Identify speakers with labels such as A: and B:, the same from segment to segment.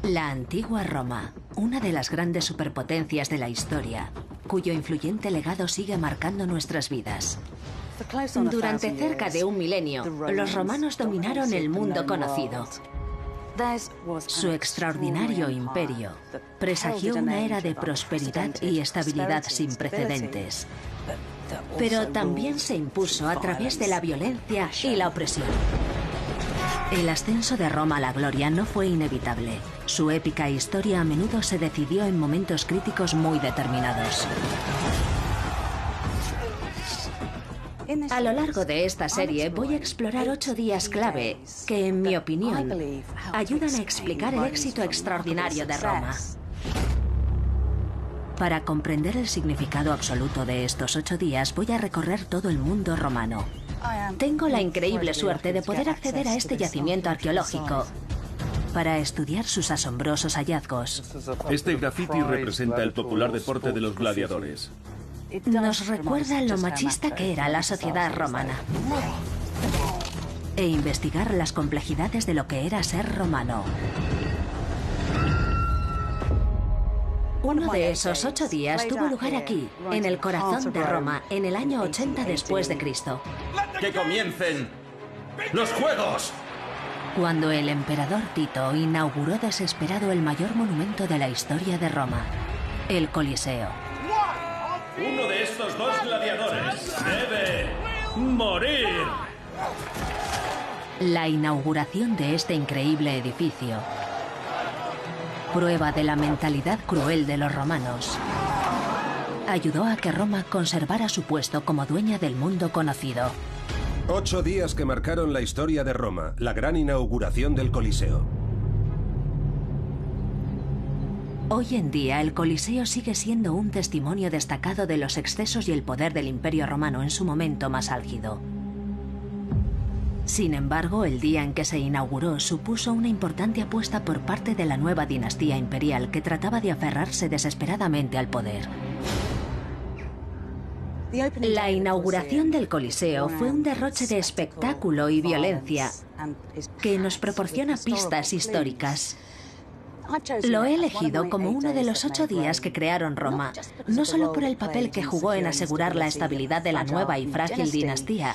A: La antigua Roma, una de las grandes superpotencias de la historia, cuyo influyente legado sigue marcando nuestras vidas. Durante cerca de un milenio, los romanos dominaron el mundo conocido. Su extraordinario imperio presagió una era de prosperidad y estabilidad sin precedentes. Pero también se impuso a través de la violencia y la opresión. El ascenso de Roma a la gloria no fue inevitable. Su épica historia a menudo se decidió en momentos críticos muy determinados. A lo largo de esta serie voy a explorar 8 días clave que, en mi opinión, ayudan a explicar el éxito extraordinario de Roma. Para comprender el significado absoluto de estos 8 días voy a recorrer todo el mundo romano. Tengo la increíble suerte de poder acceder a este yacimiento arqueológico para estudiar sus asombrosos hallazgos.
B: Este graffiti representa el popular deporte de los gladiadores.
A: Nos recuerda lo machista que era la sociedad romana. E investigar las complejidades de lo que era ser romano. Uno de esos 8 días tuvo lugar aquí, en el corazón de Roma, en el año 80 después de Cristo.
B: ¡Que comiencen los Juegos!
A: Cuando el emperador Tito inauguró desesperado el mayor monumento de la historia de Roma, el Coliseo.
B: Uno de estos 2 gladiadores debe morir.
A: La inauguración de este increíble edificio, prueba de la mentalidad cruel de los romanos, ayudó a que Roma conservara su puesto como dueña del mundo conocido.
C: 8 días que marcaron la historia de Roma, la gran inauguración del Coliseo.
A: Hoy en día, el Coliseo sigue siendo un testimonio destacado de los excesos y el poder del Imperio Romano en su momento más álgido. Sin embargo, el día en que se inauguró supuso una importante apuesta por parte de la nueva dinastía imperial que trataba de aferrarse desesperadamente al poder. La inauguración del Coliseo fue un derroche de espectáculo y violencia que nos proporciona pistas históricas. Lo he elegido como uno de los 8 días que crearon Roma, no solo por el papel que jugó en asegurar la estabilidad de la nueva y frágil dinastía,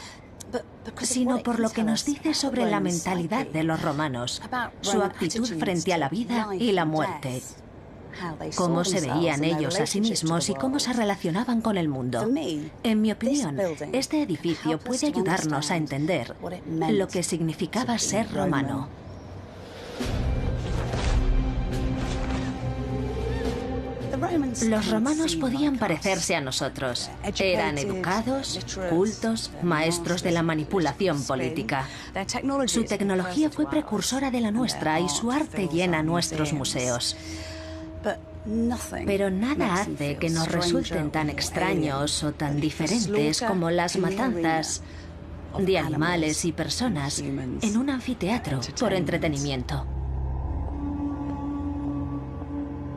A: sino por lo que nos dice sobre la mentalidad de los romanos, su actitud frente a la vida y la muerte, cómo se veían ellos a sí mismos y cómo se relacionaban con el mundo. En mi opinión, este edificio puede ayudarnos a entender lo que significaba ser romano. Los romanos podían parecerse a nosotros. Eran educados, cultos, maestros de la manipulación política. Su tecnología fue precursora de la nuestra y su arte llena nuestros museos. Pero nada hace que nos resulten tan extraños o tan diferentes como las matanzas de animales y personas en un anfiteatro por entretenimiento.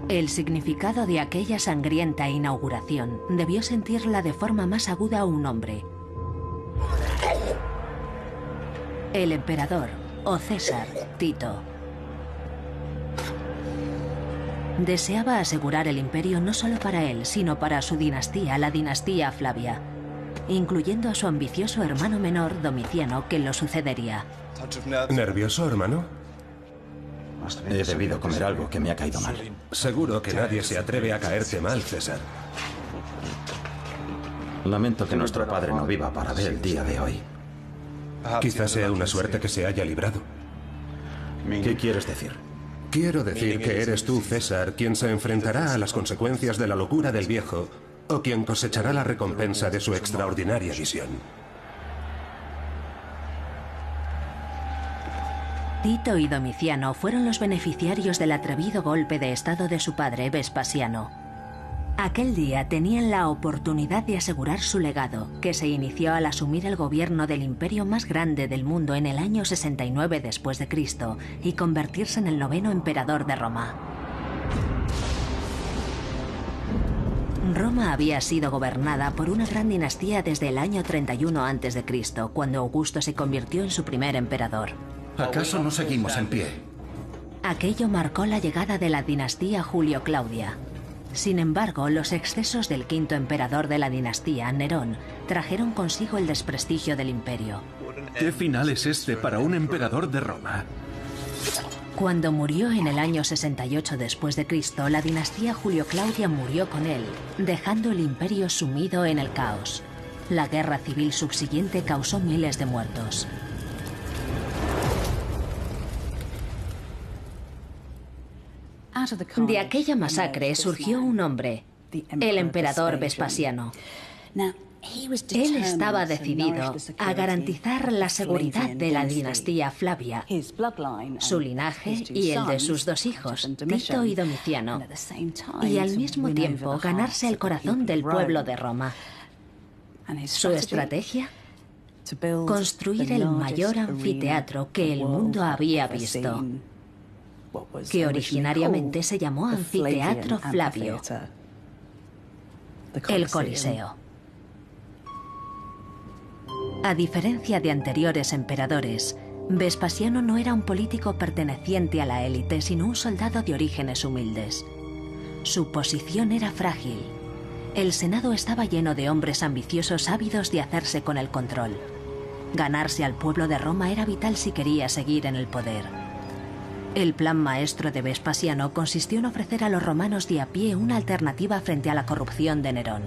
A: El significado de aquella sangrienta inauguración debió sentirla de forma más aguda un hombre. El emperador, o César, Tito. Deseaba asegurar el imperio no solo para él, sino para su dinastía, la dinastía Flavia, incluyendo a su ambicioso hermano menor, Domiciano, que lo sucedería.
C: ¿Nervioso, hermano?
D: He debido comer algo que me ha caído mal.
C: Seguro que nadie se atreve a caerte mal, César.
D: Lamento que nuestro padre no viva para ver el día de hoy.
C: Quizás sea una suerte que se haya librado.
D: ¿Qué quieres decir?
C: Quiero decir que eres tú, César, quien se enfrentará a las consecuencias de la locura del viejo, o quien cosechará la recompensa de su extraordinaria visión.
A: Tito y Domiciano fueron los beneficiarios del atrevido golpe de estado de su padre, Vespasiano. Aquel día tenían la oportunidad de asegurar su legado, que se inició al asumir el gobierno del imperio más grande del mundo en el año 69 después de Cristo y convertirse en el 9º emperador de Roma. Roma había sido gobernada por una gran dinastía desde el año 31 a.C., cuando Augusto se convirtió en su primer emperador.
D: ¿Acaso no seguimos en pie?
A: Aquello marcó la llegada de la dinastía Julio-Claudia. Sin embargo, los excesos del quinto emperador de la dinastía, Nerón, trajeron consigo el desprestigio del imperio.
B: ¿Qué final es este para un emperador de Roma?
A: Cuando murió en el año 68 después de Cristo, la dinastía Julio-Claudia murió con él, dejando el imperio sumido en el caos. La guerra civil subsiguiente causó miles de muertos. De aquella masacre surgió un hombre, el emperador Vespasiano. Él estaba decidido a garantizar la seguridad de la dinastía Flavia, su linaje y el de sus dos hijos, Tito y Domiciano, y al mismo tiempo ganarse el corazón del pueblo de Roma. Su estrategia: construir el mayor anfiteatro que el mundo había visto, que originariamente se llamó Anfiteatro Flavio, el Coliseo. A diferencia de anteriores emperadores, Vespasiano no era un político perteneciente a la élite, sino un soldado de orígenes humildes. Su posición era frágil. El Senado estaba lleno de hombres ambiciosos ávidos de hacerse con el control. Ganarse al pueblo de Roma era vital si quería seguir en el poder. El plan maestro de Vespasiano consistió en ofrecer a los romanos de a pie una alternativa frente a la corrupción de Nerón.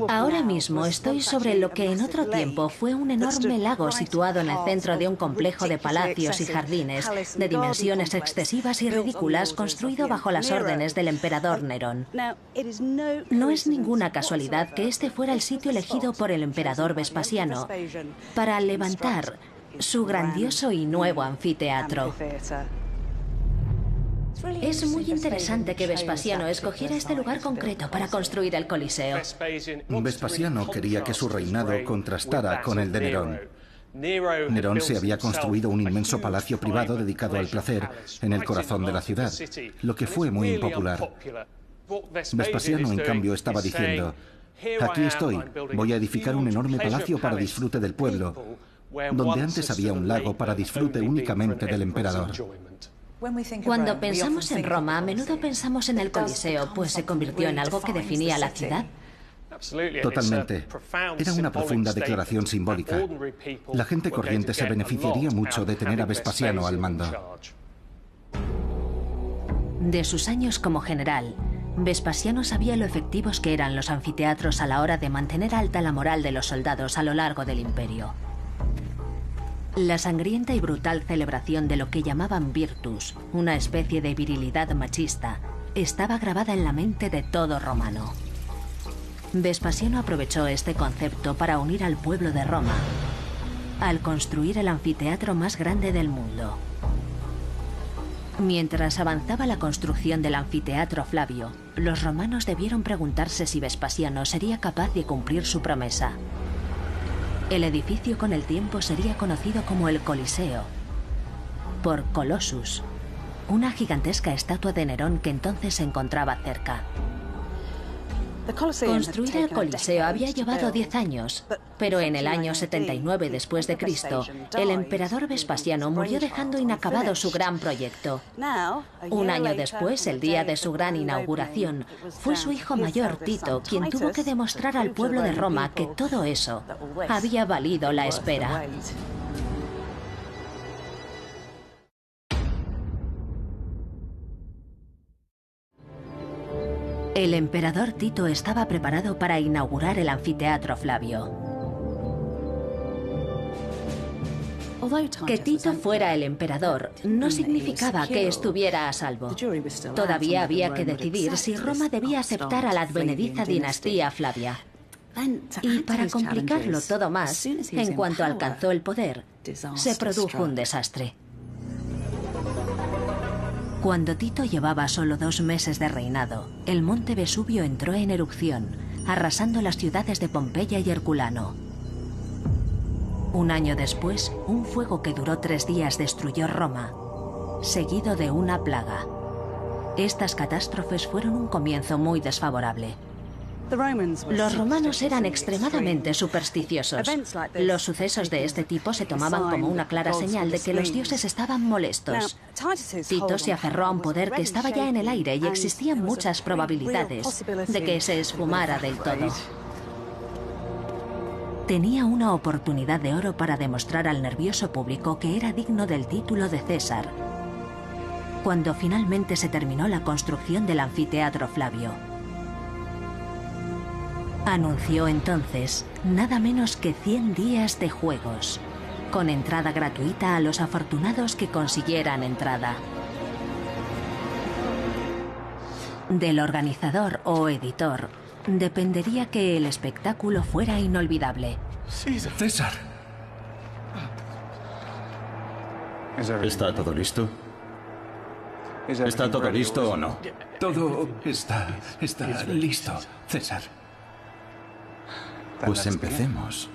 A: Ahora mismo estoy sobre lo que en otro tiempo fue un enorme lago situado en el centro de un complejo de palacios y jardines de dimensiones excesivas y ridículas construido bajo las órdenes del emperador Nerón. No es ninguna casualidad que este fuera el sitio elegido por el emperador Vespasiano para levantar su grandioso y nuevo anfiteatro. Es muy interesante que Vespasiano escogiera este lugar concreto para construir el Coliseo.
E: Vespasiano quería que su reinado contrastara con el de Nerón. Nerón se había construido un inmenso palacio privado dedicado al placer en el corazón de la ciudad, lo que fue muy impopular. Vespasiano, en cambio, estaba diciendo: aquí estoy, voy a edificar un enorme palacio para disfrute del pueblo, donde antes había un lago para disfrute únicamente del emperador.
A: Cuando pensamos en Roma, a menudo pensamos en el Coliseo, pues se convirtió en algo que definía la ciudad.
E: Totalmente. Era una profunda declaración simbólica. La gente corriente se beneficiaría mucho de tener a Vespasiano al mando.
A: De sus años como general, Vespasiano sabía lo efectivos que eran los anfiteatros a la hora de mantener alta la moral de los soldados a lo largo del imperio. La sangrienta y brutal celebración de lo que llamaban virtus, una especie de virilidad machista, estaba grabada en la mente de todo romano. Vespasiano aprovechó este concepto para unir al pueblo de Roma, al construir el anfiteatro más grande del mundo. Mientras avanzaba la construcción del anfiteatro Flavio, los romanos debieron preguntarse si Vespasiano sería capaz de cumplir su promesa. El edificio con el tiempo sería conocido como el Coliseo, por Colossus, una gigantesca estatua de Nerón que entonces se encontraba cerca. Construir el Coliseo había llevado 10 años, pero en el año 79 después de Cristo, el emperador Vespasiano murió dejando inacabado su gran proyecto. Un año después, el día de su gran inauguración, fue su hijo mayor, Tito, quien tuvo que demostrar al pueblo de Roma que todo eso había valido la espera. El emperador Tito estaba preparado para inaugurar el anfiteatro Flavio. Que Tito fuera el emperador no significaba que estuviera a salvo. Todavía había que decidir si Roma debía aceptar a la advenediza dinastía Flavia. Y para complicarlo todo más, en cuanto alcanzó el poder, se produjo un desastre. Cuando Tito llevaba solo 2 meses de reinado, el monte Vesubio entró en erupción, arrasando las ciudades de Pompeya y Herculano. Un año después, un fuego que duró 3 días destruyó Roma, seguido de una plaga. Estas catástrofes fueron un comienzo muy desfavorable. Los romanos eran extremadamente supersticiosos. Los sucesos de este tipo se tomaban como una clara señal de que los dioses estaban molestos. Tito se aferró a un poder que estaba ya en el aire y existían muchas probabilidades de que se esfumara del todo. Tenía una oportunidad de oro para demostrar al nervioso público que era digno del título de César, cuando finalmente se terminó la construcción del anfiteatro Flavio. Anunció entonces nada menos que 100 días de juegos, con entrada gratuita a los afortunados que consiguieran entrada. Del organizador o editor dependería que el espectáculo fuera inolvidable.
F: César.
D: ¿Está todo listo? ¿Está todo listo o no?
F: Todo está listo, César.
D: Pues empecemos.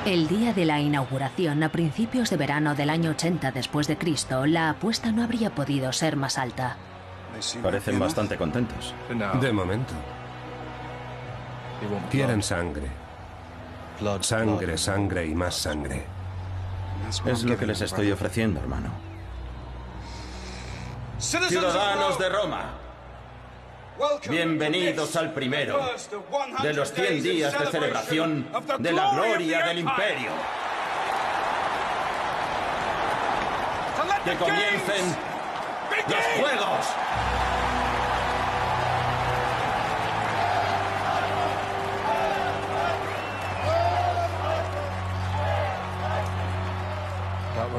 A: El día de la inauguración, a principios de verano del año 80 después de Cristo, la apuesta no habría podido ser más alta.
D: Parecen bastante contentos.
C: De momento. Quieren sangre. Sangre, sangre y más sangre.
D: Es lo que les estoy ofreciendo, hermano. Ciudadanos de Roma, bienvenidos al primero de los 100 días de celebración de la gloria del imperio. Que comiencen los juegos.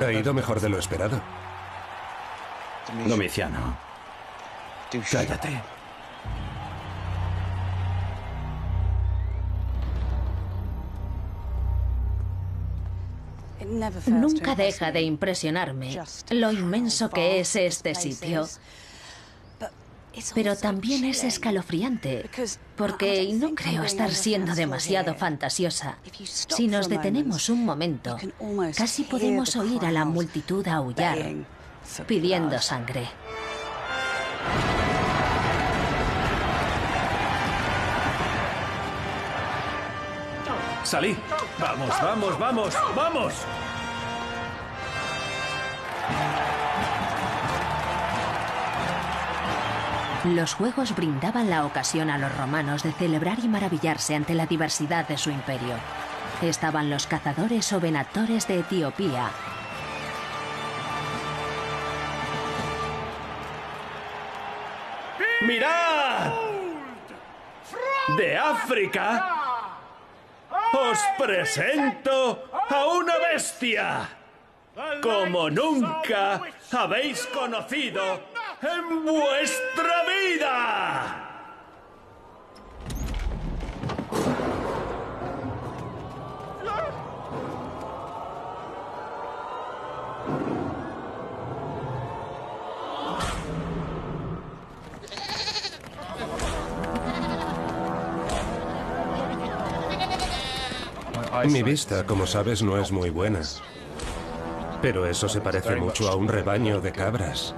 C: Ha ido mejor de lo esperado.
D: Domiciano, cállate.
A: Nunca deja de impresionarme lo inmenso que es este sitio. Pero también es escalofriante, porque, y no creo estar siendo demasiado fantasiosa, si nos detenemos un momento, casi podemos oír a la multitud aullar, pidiendo sangre.
B: ¡Salí! ¡Vamos, vamos, vamos, vamos!
A: Los juegos brindaban la ocasión a los romanos de celebrar y maravillarse ante la diversidad de su imperio. Estaban los cazadores o venatores de Etiopía,
B: ¡Mirad! De África os presento a una bestia como nunca habéis conocido en vuestra vida.
C: Mi vista, como sabes, no es muy buena. Pero eso se parece mucho a un rebaño de cabras.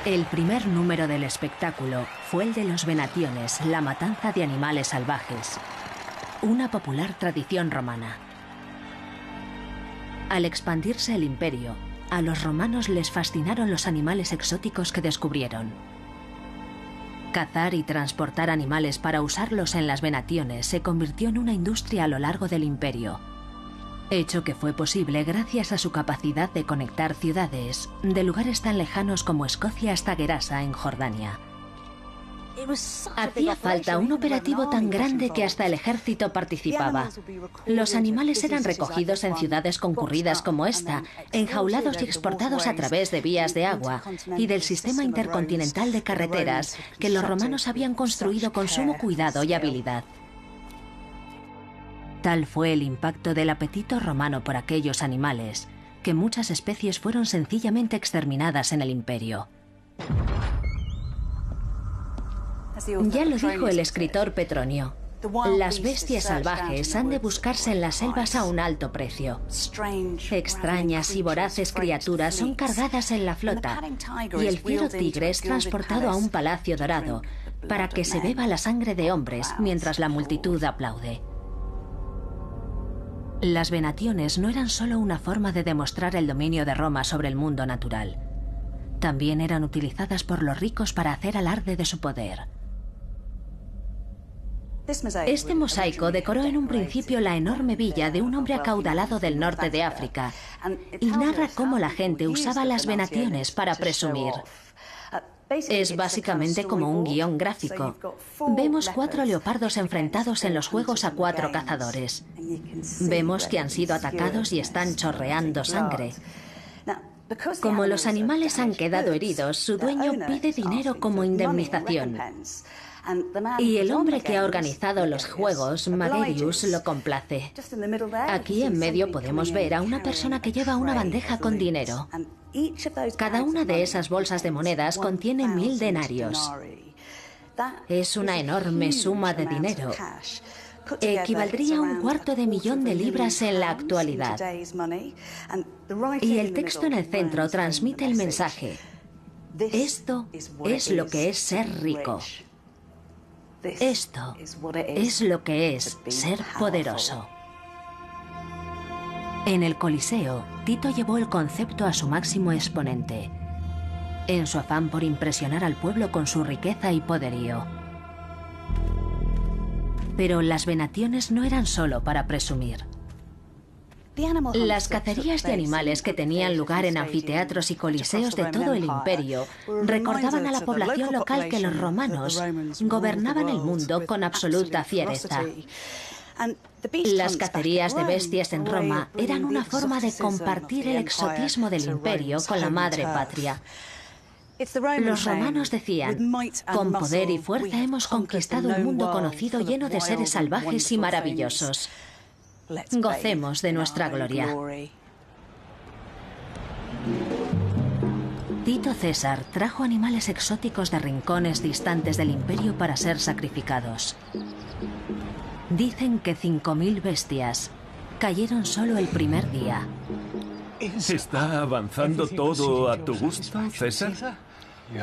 A: El primer número del espectáculo fue el de los venationes, la matanza de animales salvajes, una popular tradición romana. Al expandirse el imperio, a los romanos les fascinaron los animales exóticos que descubrieron. Cazar y transportar animales para usarlos en las venationes se convirtió en una industria a lo largo del imperio, hecho que fue posible gracias a su capacidad de conectar ciudades, de lugares tan lejanos como Escocia hasta Gerasa, en Jordania. Hacía falta un operativo tan grande que hasta el ejército participaba. Los animales eran recogidos en ciudades concurridas como esta, enjaulados y exportados a través de vías de agua y del sistema intercontinental de carreteras que los romanos habían construido con sumo cuidado y habilidad. Tal fue el impacto del apetito romano por aquellos animales, que muchas especies fueron sencillamente exterminadas en el imperio. Ya lo dijo el escritor Petronio: las bestias salvajes han de buscarse en las selvas a un alto precio. Extrañas y voraces criaturas son cargadas en la flota, y el fiero tigre es transportado a un palacio dorado para que se beba la sangre de hombres mientras la multitud aplaude. Las venationes no eran solo una forma de demostrar el dominio de Roma sobre el mundo natural. También eran utilizadas por los ricos para hacer alarde de su poder. Este mosaico decoró en un principio la enorme villa de un hombre acaudalado del norte de África y narra cómo la gente usaba las venationes para presumir. Es básicamente como un guión gráfico. Vemos 4 leopardos enfrentados en los juegos a 4 cazadores. Vemos que han sido atacados y están chorreando sangre. Como los animales han quedado heridos, su dueño pide dinero como indemnización. Y el hombre que ha organizado los juegos, Magerius, lo complace. Aquí en medio podemos ver a una persona que lleva una bandeja con dinero. Cada una de esas bolsas de monedas contiene 1000 denarios. Es una enorme suma de dinero. Equivaldría a $250,000 de libras en la actualidad. Y el texto en el centro transmite el mensaje: esto es lo que es ser rico. Esto es lo que es ser poderoso. En el Coliseo, Tito llevó el concepto a su máximo exponente, en su afán por impresionar al pueblo con su riqueza y poderío. Pero las venationes no eran solo para presumir. Las cacerías de animales que tenían lugar en anfiteatros y coliseos de todo el imperio recordaban a la población local que los romanos gobernaban el mundo con absoluta fiereza. Las cacerías de bestias en Roma eran una forma de compartir el exotismo del imperio con la madre patria. Los romanos decían: con poder y fuerza hemos conquistado un mundo conocido lleno de seres salvajes y maravillosos. Gocemos de nuestra gloria. Tito César trajo animales exóticos de rincones distantes del imperio para ser sacrificados. Dicen que 5000 bestias cayeron solo el primer día.
B: ¿Está avanzando todo a tu gusto, César?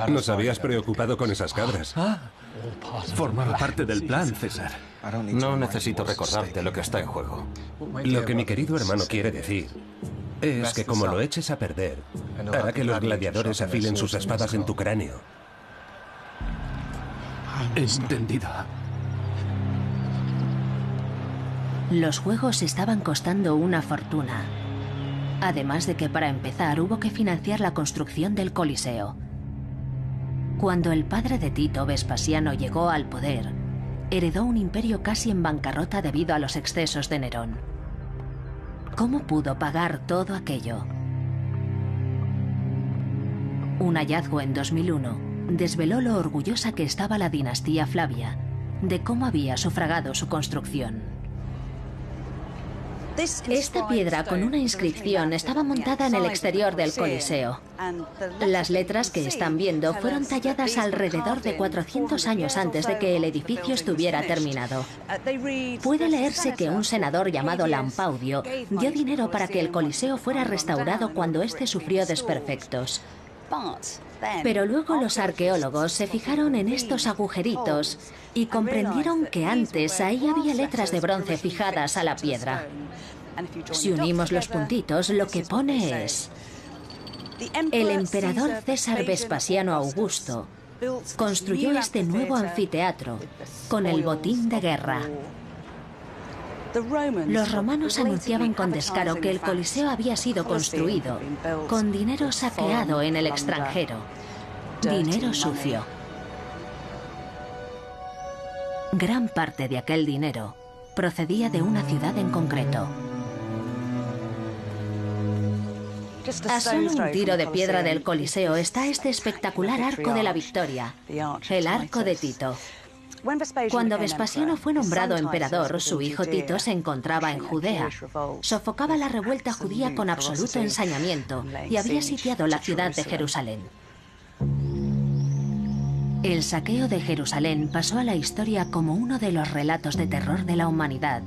C: Nos habías preocupado con esas cabras.
B: Formaba parte del plan, César.
G: No necesito recordarte lo que está en juego.
C: Lo que mi querido hermano quiere decir es que como lo eches a perder, hará que los gladiadores afilen sus espadas en tu cráneo.
B: Entendido.
A: Los juegos estaban costando una fortuna. Además de que para empezar hubo que financiar la construcción del Coliseo. Cuando el padre de Tito, Vespasiano, llegó al poder, heredó un imperio casi en bancarrota debido a los excesos de Nerón. ¿Cómo pudo pagar todo aquello? Un hallazgo en 2001 desveló lo orgullosa que estaba la dinastía Flavia de cómo había sufragado su construcción. Esta piedra con una inscripción estaba montada en el exterior del Coliseo. Las letras que están viendo fueron talladas alrededor de 400 años antes de que el edificio estuviera terminado. Puede leerse que un senador llamado Lampaudio dio dinero para que el Coliseo fuera restaurado cuando éste sufrió desperfectos. Pero luego los arqueólogos se fijaron en estos agujeritos y comprendieron que antes ahí había letras de bronce fijadas a la piedra. Si unimos los puntitos, lo que pone es: el emperador César Vespasiano Augusto construyó este nuevo anfiteatro con el botín de guerra. Los romanos anunciaban con descaro que el Coliseo había sido construido con dinero saqueado en el extranjero, dinero sucio. Gran parte de aquel dinero procedía de una ciudad en concreto. A solo un tiro de piedra del Coliseo está este espectacular Arco de la Victoria, el Arco de Tito. Cuando Vespasiano fue nombrado emperador, su hijo Tito se encontraba en Judea. Sofocaba la revuelta judía con absoluto ensañamiento y había sitiado la ciudad de Jerusalén. El saqueo de Jerusalén pasó a la historia como uno de los relatos de terror de la humanidad,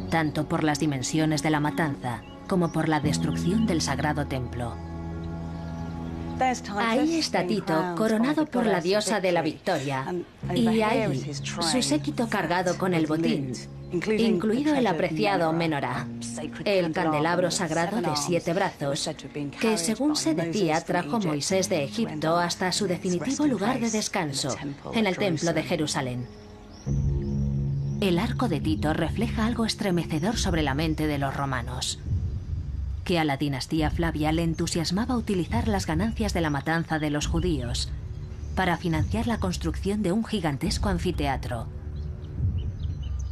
A: tanto por las dimensiones de la matanza como por la destrucción del Sagrado Templo. Ahí está Tito, coronado por la diosa de la victoria, y ahí su séquito cargado con el botín, incluido el apreciado menorá, el candelabro sagrado de 7 brazos, que según se decía trajo Moisés de Egipto hasta su definitivo lugar de descanso, en el Templo de Jerusalén. El Arco de Tito refleja algo estremecedor sobre la mente de los romanos: que a la dinastía Flavia le entusiasmaba utilizar las ganancias de la matanza de los judíos para financiar la construcción de un gigantesco anfiteatro.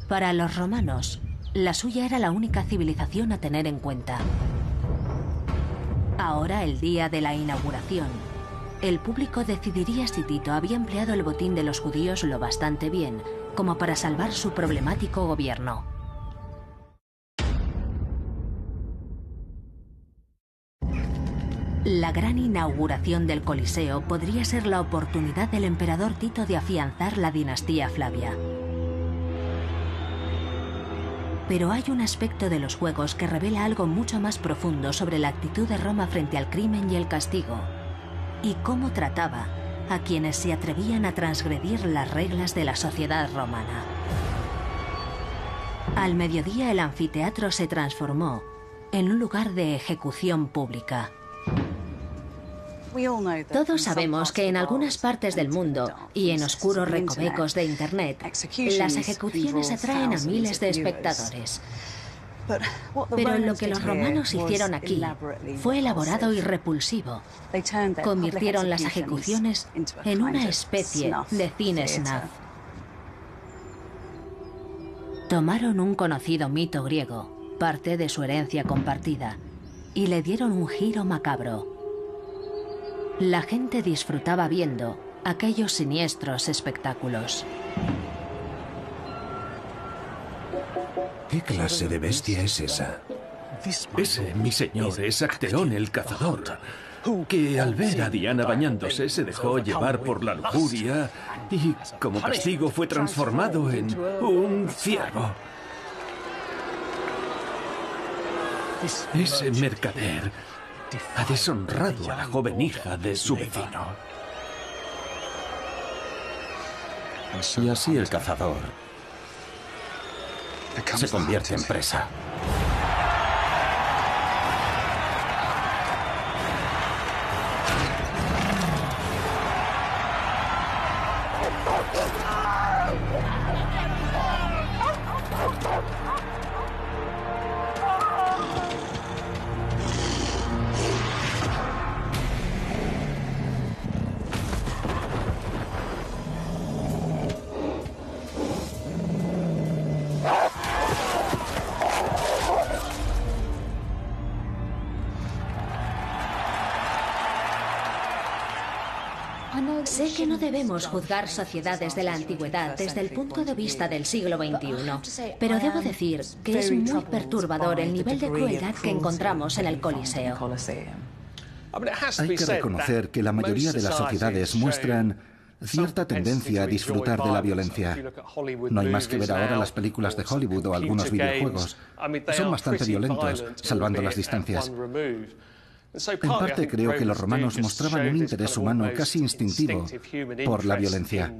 A: Para los romanos, la suya era la única civilización a tener en cuenta. Ahora, el día de la inauguración, el público decidiría si Tito había empleado el botín de los judíos lo bastante bien como para salvar su problemático gobierno. La gran inauguración del Coliseo podría ser la oportunidad del emperador Tito de afianzar la dinastía Flavia. Pero hay un aspecto de los juegos que revela algo mucho más profundo sobre la actitud de Roma frente al crimen y el castigo, y cómo trataba a quienes se atrevían a transgredir las reglas de la sociedad romana. Al mediodía, el anfiteatro se transformó en un lugar de ejecución pública. Todos sabemos que en algunas partes del mundo y en oscuros recovecos de Internet, las ejecuciones atraen a miles de espectadores. Pero lo que los romanos hicieron aquí fue elaborado y repulsivo. Convirtieron las ejecuciones en una especie de cine snuff. Tomaron un conocido mito griego, parte de su herencia compartida, y le dieron un giro macabro. La gente disfrutaba viendo aquellos siniestros espectáculos.
C: ¿Qué clase de bestia es esa?
B: Ese, mi señor, es Acteón el cazador, que al ver a Diana bañándose se dejó llevar por la lujuria y como castigo fue transformado en un ciervo. Ese mercader ha deshonrado a la joven hija de su vecino.
G: Y así el cazador se convierte en presa.
A: Sé que no debemos juzgar sociedades de la antigüedad desde el punto de vista del siglo XXI, pero debo decir que es muy perturbador el nivel de crueldad que encontramos en el Coliseo.
E: Hay que reconocer que la mayoría de las sociedades muestran cierta tendencia a disfrutar de la violencia. No hay más que ver ahora las películas de Hollywood o algunos videojuegos. Son bastante violentos, salvando las distancias. En parte creo que los romanos mostraban un interés humano casi instintivo por la violencia.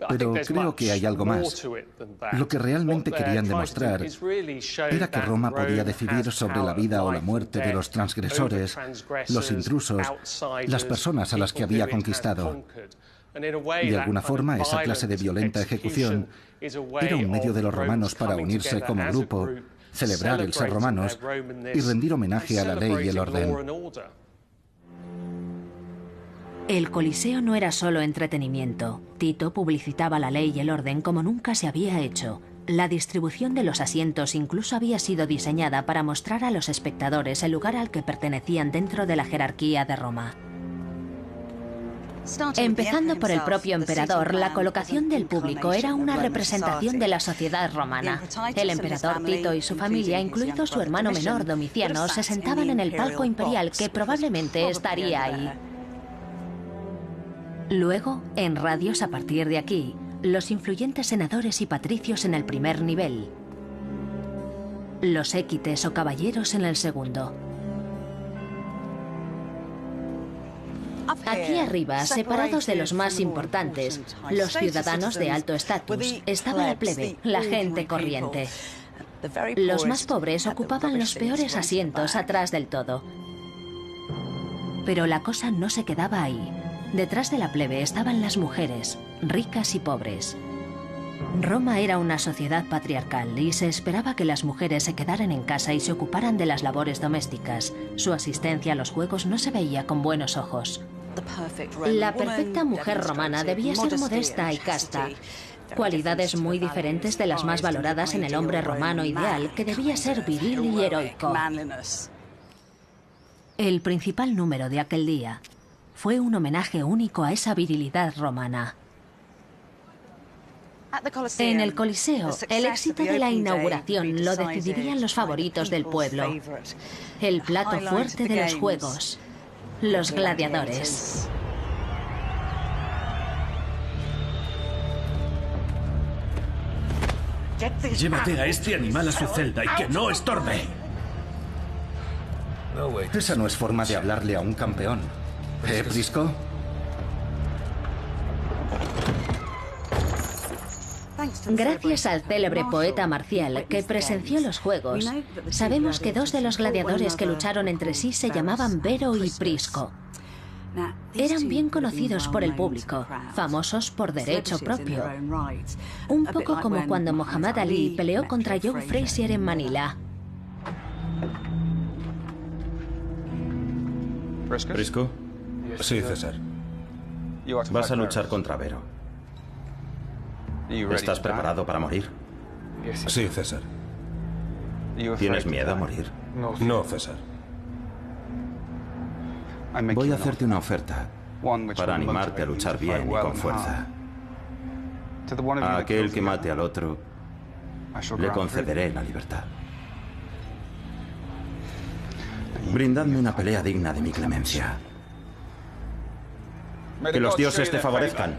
E: Pero creo que hay algo más. Lo que realmente querían demostrar era que Roma podía decidir sobre la vida o la muerte de los transgresores, los intrusos, las personas a las que había conquistado. De alguna forma, esa clase de violenta ejecución era un medio de los romanos para unirse como grupo, celebrar el ser romanos y rendir homenaje a la ley y el orden.
A: El Coliseo no era solo entretenimiento. Tito publicitaba la ley y el orden como nunca se había hecho. La distribución de los asientos incluso había sido diseñada para mostrar a los espectadores el lugar al que pertenecían dentro de la jerarquía de Roma. Empezando por el propio emperador, la colocación del público era una representación de la sociedad romana. El emperador Tito y su familia, incluido su hermano menor Domiciano, se sentaban en el palco imperial que probablemente estaría ahí. Luego, en radios a partir de aquí, los influyentes senadores y patricios en el primer nivel, los équites o caballeros en el segundo. Aquí arriba, separados de los más importantes, los ciudadanos de alto estatus, estaba la plebe, la gente corriente. Los más pobres ocupaban los peores asientos atrás del todo. Pero la cosa no se quedaba ahí. Detrás de la plebe estaban las mujeres, ricas y pobres. Roma era una sociedad patriarcal y se esperaba que las mujeres se quedaran en casa y se ocuparan de las labores domésticas. Su asistencia a los juegos no se veía con buenos ojos. La perfecta mujer romana debía ser modesta y casta, cualidades muy diferentes de las más valoradas en el hombre romano ideal, que debía ser viril y heroico. El principal número de aquel día fue un homenaje único a esa virilidad romana. En el Coliseo, el éxito de la inauguración lo decidirían los favoritos del pueblo, el plato fuerte de los juegos, los gladiadores.
B: Llévate a este animal a su celda y que no estorbe.
E: Esa no es forma de hablarle a un campeón. Prisco?
A: Gracias al célebre poeta marcial que presenció los juegos, sabemos que dos de los gladiadores que lucharon entre sí se llamaban Vero y Prisco. Eran bien conocidos por el público, famosos por derecho propio. Un poco como cuando Muhammad Ali peleó contra Joe Frazier en Manila.
G: ¿Prisco?
C: Sí, César.
G: Vas a luchar contra Vero. ¿Estás preparado para morir?
C: Sí, César.
G: ¿Tienes miedo a morir?
C: No, César.
G: Voy a hacerte una oferta para animarte a luchar bien y con fuerza. A aquel que mate al otro, le concederé la libertad. Brindadme una pelea digna de mi clemencia. Que los dioses te favorezcan.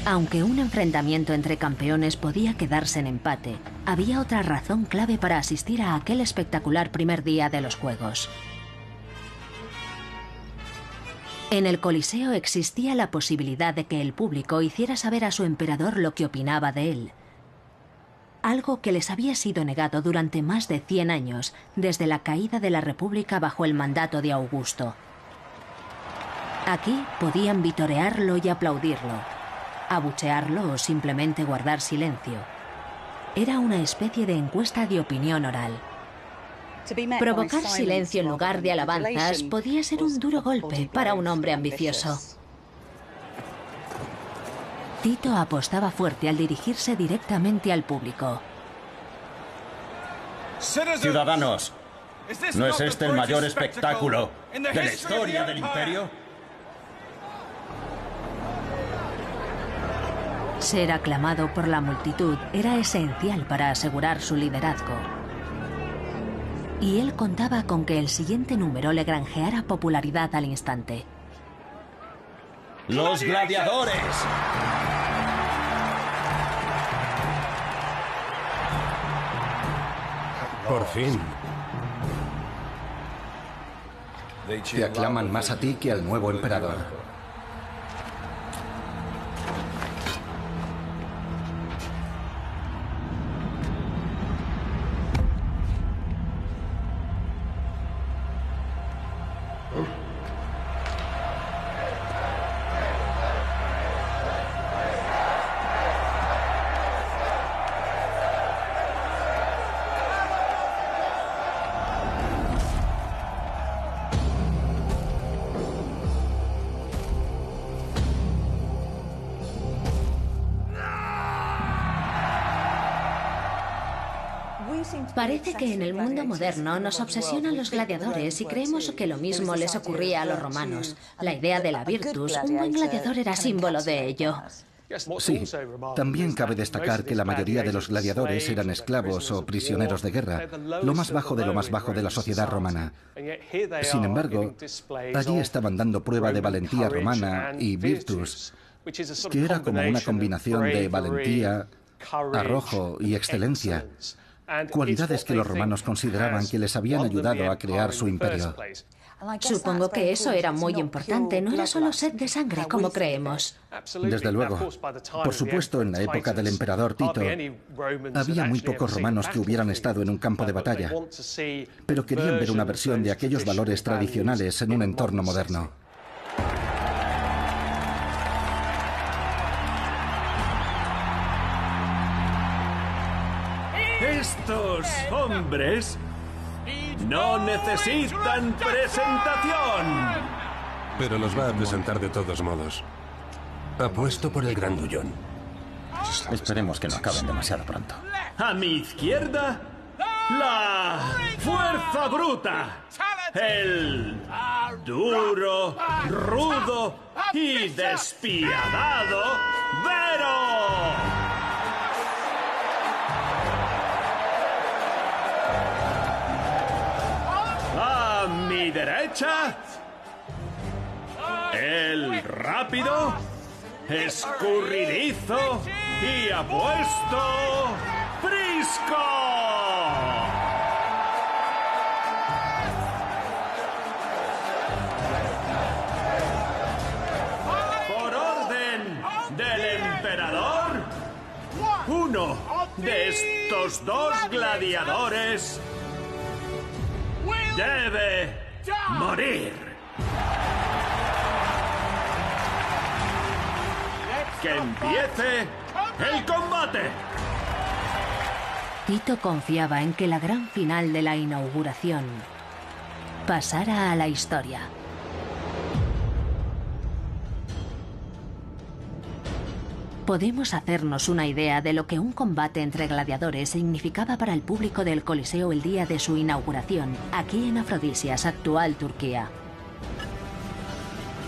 A: Aunque un enfrentamiento entre campeones podía quedarse en empate, había otra razón clave para asistir a aquel espectacular primer día de los Juegos. En el Coliseo existía la posibilidad de que el público hiciera saber a su emperador lo que opinaba de él. Algo que les había sido negado durante más de 100 años, desde la caída de la República bajo el mandato de Augusto. Aquí podían vitorearlo y aplaudirlo, abuchearlo o simplemente guardar silencio. Era una especie de encuesta de opinión oral. Provocar silencio en lugar de alabanzas podía ser un duro golpe para un hombre ambicioso. Tito apostaba fuerte al dirigirse directamente al público.
D: Ciudadanos, ¿no es este el mayor espectáculo de la historia del imperio?
A: Ser aclamado por la multitud era esencial para asegurar su liderazgo. Y él contaba con que el siguiente número le granjeara popularidad al instante.
D: ¡Los gladiadores!
C: Por fin.
E: Te aclaman más a ti que al nuevo emperador.
A: Parece que en el mundo moderno nos obsesionan los gladiadores y creemos que lo mismo les ocurría a los romanos. La idea de la virtus, un buen gladiador era símbolo de ello.
E: Sí, también cabe destacar que la mayoría de los gladiadores eran esclavos o prisioneros de guerra, lo más bajo de lo más bajo de la sociedad romana. Sin embargo, allí estaban dando prueba de valentía romana y virtus, que era como una combinación de valentía, arrojo y excelencia, cualidades que los romanos consideraban que les habían ayudado a crear su imperio.
A: Supongo que eso era muy importante, no era solo sed de sangre como creemos.
E: Desde luego. Por supuesto, en la época del emperador Tito, había muy pocos romanos que hubieran estado en un campo de batalla, pero querían ver una versión de aquellos valores tradicionales en un entorno moderno.
B: Estos hombres no necesitan presentación.
C: Pero los va a presentar de todos modos. Apuesto por el grandullón.
G: Esperemos que no acaben demasiado pronto.
B: A mi izquierda, la fuerza bruta. El duro, rudo y despiadado Vero. A mi derecha, el rápido, escurridizo y apuesto Prisco. Por orden del emperador, uno de estos dos gladiadores debe morir. ¡Que empiece el combate!
A: Tito confiaba en que la gran final de la inauguración pasara a la historia. Podemos hacernos una idea de lo que un combate entre gladiadores significaba para el público del Coliseo el día de su inauguración, aquí en Afrodisias, actual Turquía.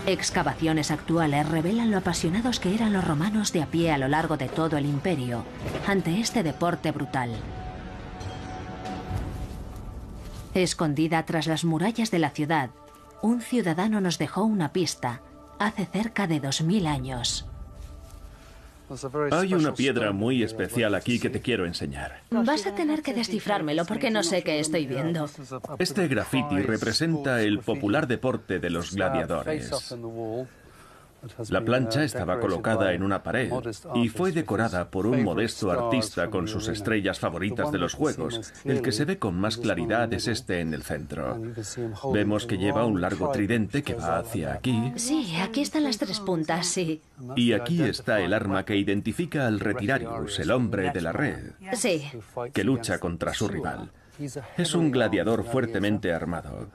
A: Excavaciones actuales revelan lo apasionados que eran los romanos de a pie a lo largo de todo el imperio ante este deporte brutal. Escondida tras las murallas de la ciudad, un ciudadano nos dejó una pista hace cerca de 2000 años.
B: Hay una piedra muy especial aquí que te quiero enseñar.
A: Vas a tener que descifrármelo porque no sé qué estoy viendo.
B: Este graffiti representa el popular deporte de los gladiadores. La plancha estaba colocada en una pared y fue decorada por un modesto artista con sus estrellas favoritas de los juegos. El que se ve con más claridad es este en el centro. Vemos que lleva un largo tridente que va hacia aquí.
A: Sí, aquí están las tres puntas, sí.
B: Y aquí está el arma que identifica al Retirarius, el hombre de la red,
A: Sí.
B: que lucha contra su rival. Es un gladiador fuertemente armado.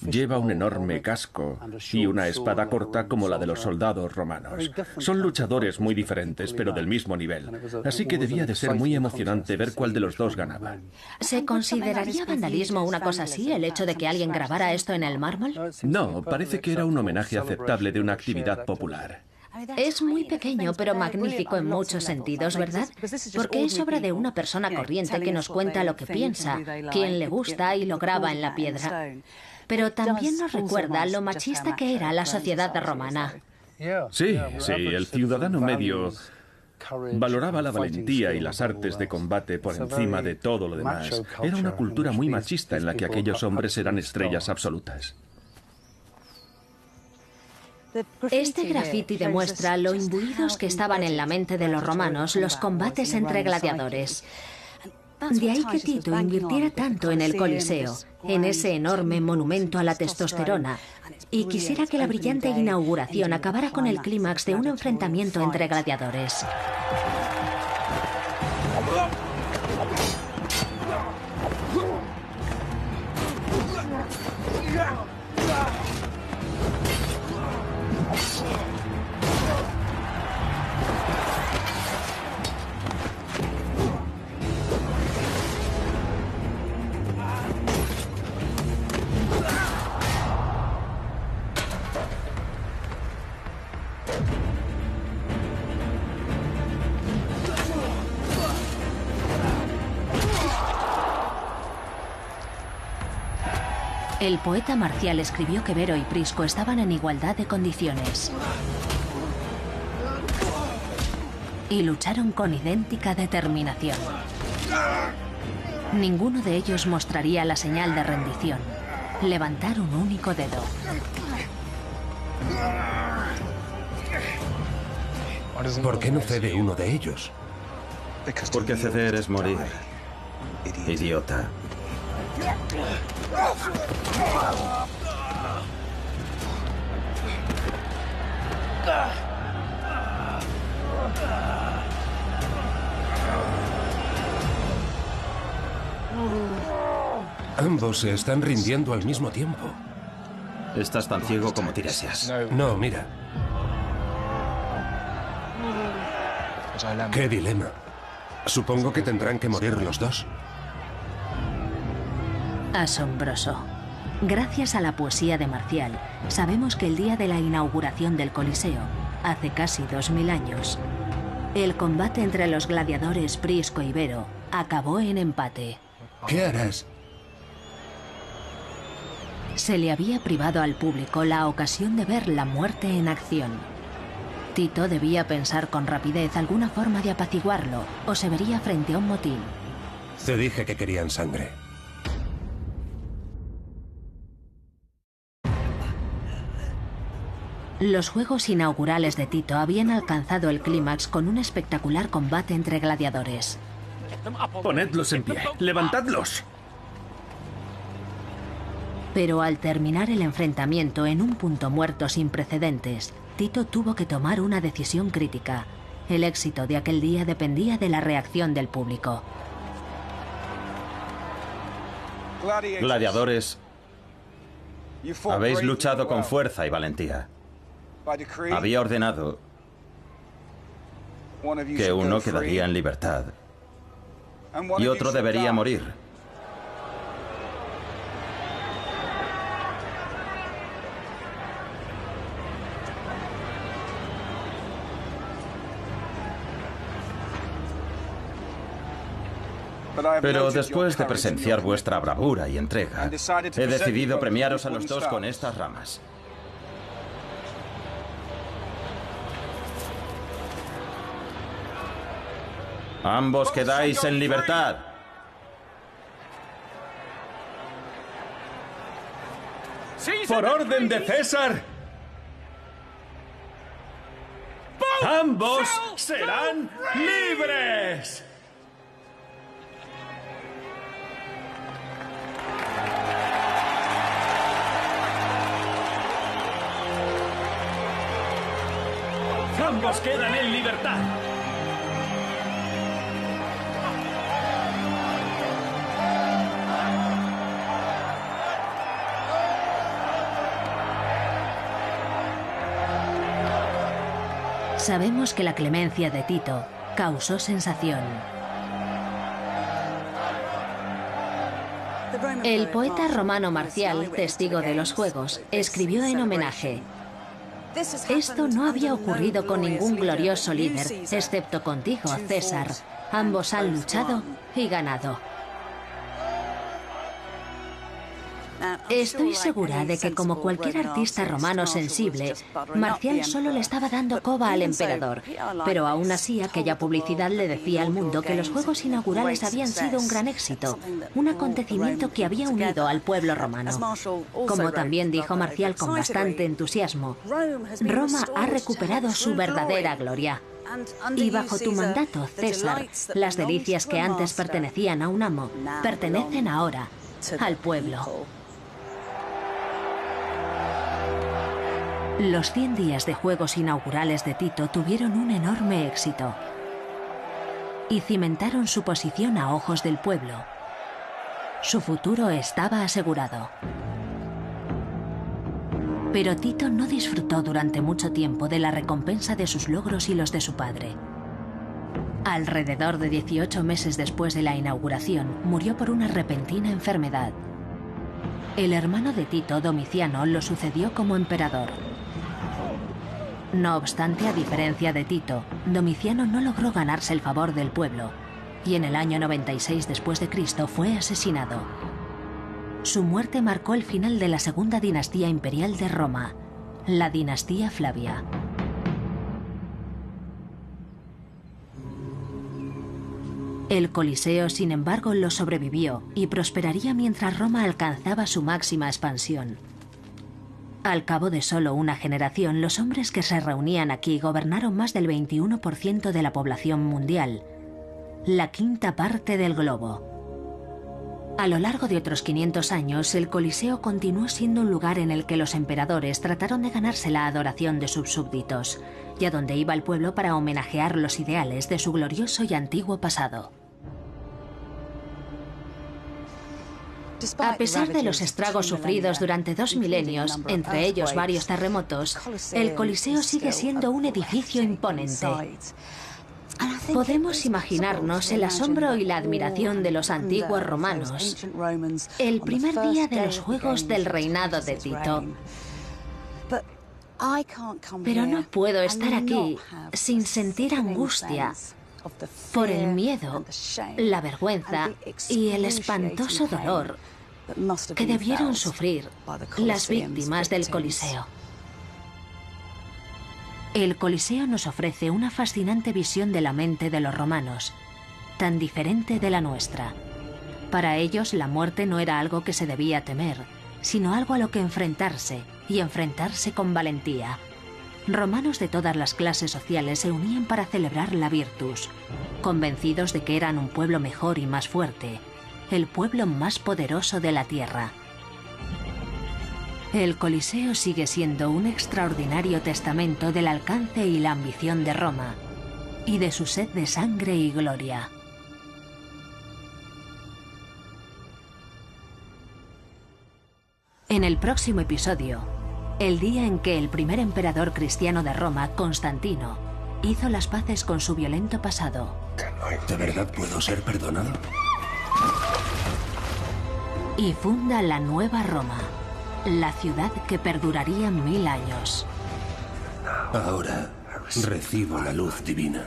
B: Lleva un enorme casco y una espada corta como la de los soldados romanos. Son luchadores muy diferentes, pero del mismo nivel. Así que debía de ser muy emocionante ver cuál de los dos ganaba.
A: ¿Se consideraría vandalismo una cosa así, el hecho de que alguien grabara esto en el mármol?
B: No, parece que era un homenaje aceptable de una actividad popular.
A: Es muy pequeño, pero magnífico en muchos sentidos, ¿verdad? Porque es obra de una persona corriente que nos cuenta lo que piensa, quién le gusta y lo graba en la piedra. Pero también nos recuerda lo machista que era la sociedad romana.
B: Sí, el ciudadano medio Valoraba la valentía y las artes de combate por encima de todo lo demás. Era una cultura muy machista en la que aquellos hombres eran estrellas absolutas.
A: Este grafiti demuestra lo imbuidos que estaban en la mente de los romanos los combates entre gladiadores. De ahí que Tito invirtiera tanto en el Coliseo, en ese enorme monumento a la testosterona, y quisiera que la brillante inauguración acabara con el clímax de un enfrentamiento entre gladiadores. El poeta marcial escribió que Vero y Prisco estaban en igualdad de condiciones y lucharon con idéntica determinación. Ninguno de ellos mostraría la señal de rendición, levantar un único dedo.
C: ¿Por qué no cede uno de ellos?
G: Porque ceder es morir, idiota.
C: Ambos se están rindiendo al mismo tiempo.
G: Estás tan ciego como Tiresias.
C: No, mira. ¡Qué dilema! Supongo que tendrán que morir los dos.
A: Asombroso. Gracias a la poesía de Marcial, sabemos que el día de la inauguración del Coliseo, hace casi 2000 años, el combate entre los gladiadores Prisco y Vero acabó en empate.
C: ¿Qué harás?
A: Se le había privado al público la ocasión de ver la muerte en acción. Tito debía pensar con rapidez alguna forma de apaciguarlo, o se vería frente a un motín.
C: Te dije que querían sangre.
A: Los juegos inaugurales de Tito habían alcanzado el clímax con un espectacular combate entre gladiadores.
B: Ponedlos en pie, levantadlos.
A: Pero al terminar el enfrentamiento en un punto muerto sin precedentes, Tito tuvo que tomar una decisión crítica. El éxito de aquel día dependía de la reacción del público.
G: Gladiadores, habéis luchado con fuerza y valentía. Había ordenado que uno quedaría en libertad y otro debería morir. Pero después de presenciar vuestra bravura y entrega, he decidido premiaros a los dos con estas ramas. Ambos quedáis en libertad.
B: Por orden de César, ambos serán libres. Ambos quedan en libertad.
A: Sabemos que la clemencia de Tito causó sensación. El poeta romano Marcial, testigo de los Juegos, escribió en homenaje: esto no había ocurrido con ningún glorioso líder, excepto contigo, César. Ambos han luchado y ganado. Estoy segura de que, como cualquier artista romano sensible, Marcial solo le estaba dando coba al emperador. Pero aún así, aquella publicidad le decía al mundo que los Juegos Inaugurales habían sido un gran éxito, un acontecimiento que había unido al pueblo romano. Como también dijo Marcial con bastante entusiasmo, Roma ha recuperado su verdadera gloria. Y bajo tu mandato, César, las delicias que antes pertenecían a un amo, pertenecen ahora al pueblo. Los 100 días de Juegos Inaugurales de Tito tuvieron un enorme éxito y cimentaron su posición a ojos del pueblo. Su futuro estaba asegurado. Pero Tito no disfrutó durante mucho tiempo de la recompensa de sus logros y los de su padre. Alrededor de 18 meses después de la inauguración, murió por una repentina enfermedad. El hermano de Tito, Domiciano, lo sucedió como emperador. No obstante, a diferencia de Tito, Domiciano no logró ganarse el favor del pueblo, y en el año 96 después de Cristo fue asesinado. Su muerte marcó el final de la segunda dinastía imperial de Roma, la dinastía Flavia. El Coliseo, sin embargo, lo sobrevivió y prosperaría mientras Roma alcanzaba su máxima expansión. Al cabo de solo una generación, los hombres que se reunían aquí gobernaron más del 21% de la población mundial, la quinta parte del globo. A lo largo de otros 500 años, el Coliseo continuó siendo un lugar en el que los emperadores trataron de ganarse la adoración de sus súbditos, y a donde iba el pueblo para homenajear los ideales de su glorioso y antiguo pasado. A pesar de los estragos sufridos durante 2 milenios, entre ellos varios terremotos, el Coliseo sigue siendo un edificio imponente. Podemos imaginarnos el asombro y la admiración de los antiguos romanos el primer día de los Juegos del reinado de Tito. Pero no puedo estar aquí sin sentir angustia por el miedo, la vergüenza y el espantoso dolor que debieron sufrir las víctimas del Coliseo. El Coliseo nos ofrece una fascinante visión de la mente de los romanos, tan diferente de la nuestra. Para ellos, la muerte no era algo que se debía temer, sino algo a lo que enfrentarse, y enfrentarse con valentía. Romanos de todas las clases sociales se unían para celebrar la Virtus, convencidos de que eran un pueblo mejor y más fuerte, el pueblo más poderoso de la tierra. El Coliseo sigue siendo un extraordinario testamento del alcance y la ambición de Roma, y de su sed de sangre y gloria. En el próximo episodio, el día en que el primer emperador cristiano de Roma, Constantino, hizo las paces con su violento pasado.
C: ¿De verdad puedo ser perdonado?
A: Y funda la nueva Roma, la ciudad que perduraría 1000 años.
C: Ahora recibo la luz divina.